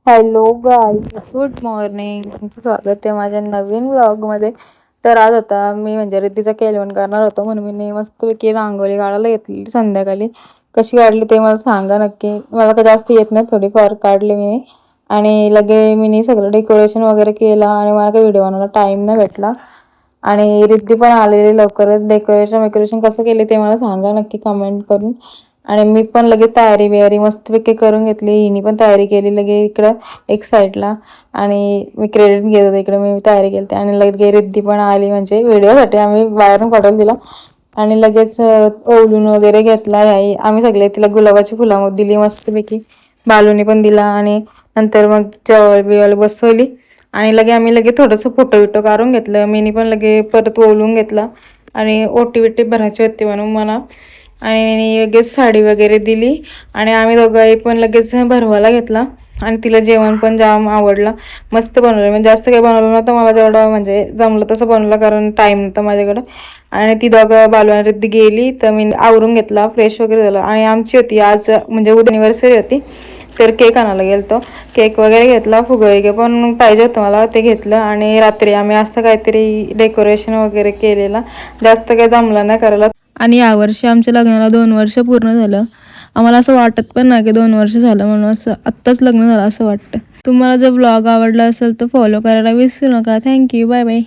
Hello guys, good morning. तुमचं स्वागत आहे माझ्या नवीन व्लॉगमध्ये. तर आज आता मी म्हणजे रिद्धीचा केलवण करणार होतो म्हणून मी मस्तपैकी रांगोळी काढायला घेतली. संध्याकाळी कशी काढली ते मला सांगा नक्की. मला तर जास्त येत नाही, थोडीफार काढली मी. आणि लगे मी सगळं डेकोरेशन वगैरे केलं आणि मला काही व्हिडिओ बनवायला टाईम नाही भेटला. आणि रिद्धी पण आलेली लवकरच. डेकोरेशन कसं केले ते मला सांगा नक्की कमेंट करून. आणि मी पण लगे तयारी बियारी मस्तपैकी करून घेतली. हिने पण तयारी केली लगे इकडं एक साईडला. आणि मी क्रेडिट घेत होते इकडे, मी तयारी केली. आणि लगे रिद्धी पण आली म्हणजे व्हिडिओसाठी. आम्ही बाहेरून पाठवून दिला आणि लगेच ओवलून वगैरे घेतला. आम्ही सगळे तिला गुलाबाची फुलं दिली मस्तपैकी. बालूनी पण दिला आणि नंतर मग जवळ बिवळ बसवली. आणि आम्ही थोडंसं फोटो बिटो काढून घेतलं. मीनी पण परत ओवलून घेतला आणि ओटी बिटी भरायची होती म्हणून मला. आणि मी लगेच साडी वगैरे दिली आणि आम्ही दोघंही पण लगेच भरवायला घेतला. आणि तिला जेवण पण जाम आवडलं. मस्त बनवलं, म्हणजे जास्त काही बनवलं नव्हतं, मला जेवढं म्हणजे जमलं तसं बनवलं कारण टाईम नव्हता माझ्याकडं. आणि ती दोघं बालू आणि रिद्धी गेली तर मी आवरून घेतला, फ्रेश वगैरे झालं. आणि आमची होती आज म्हणजे उद्या अॅनिव्हर्सरी होती, तर केक आणायला गेलो. केक वगैरे घेतला, फुगे पण पाहिजे होतं मला, ते घेतलं. आणि रात्री आम्ही असं काहीतरी डेकोरेशन वगैरे केलेलं, जास्त काही जमलं नाही करायला. आणि यावर्षी आमच्या लग्नाला 2 वर्ष पूर्ण झालं. आम्हाला असं वाटत पण नाही की 2 वर्ष झालं म्हणून, असं आत्ताच लग्न झालं असं वाटतं. तुम्हाला जर व्लॉग आवडला असेल तर फॉलो करायला विसरू नका. Thank you, bye bye.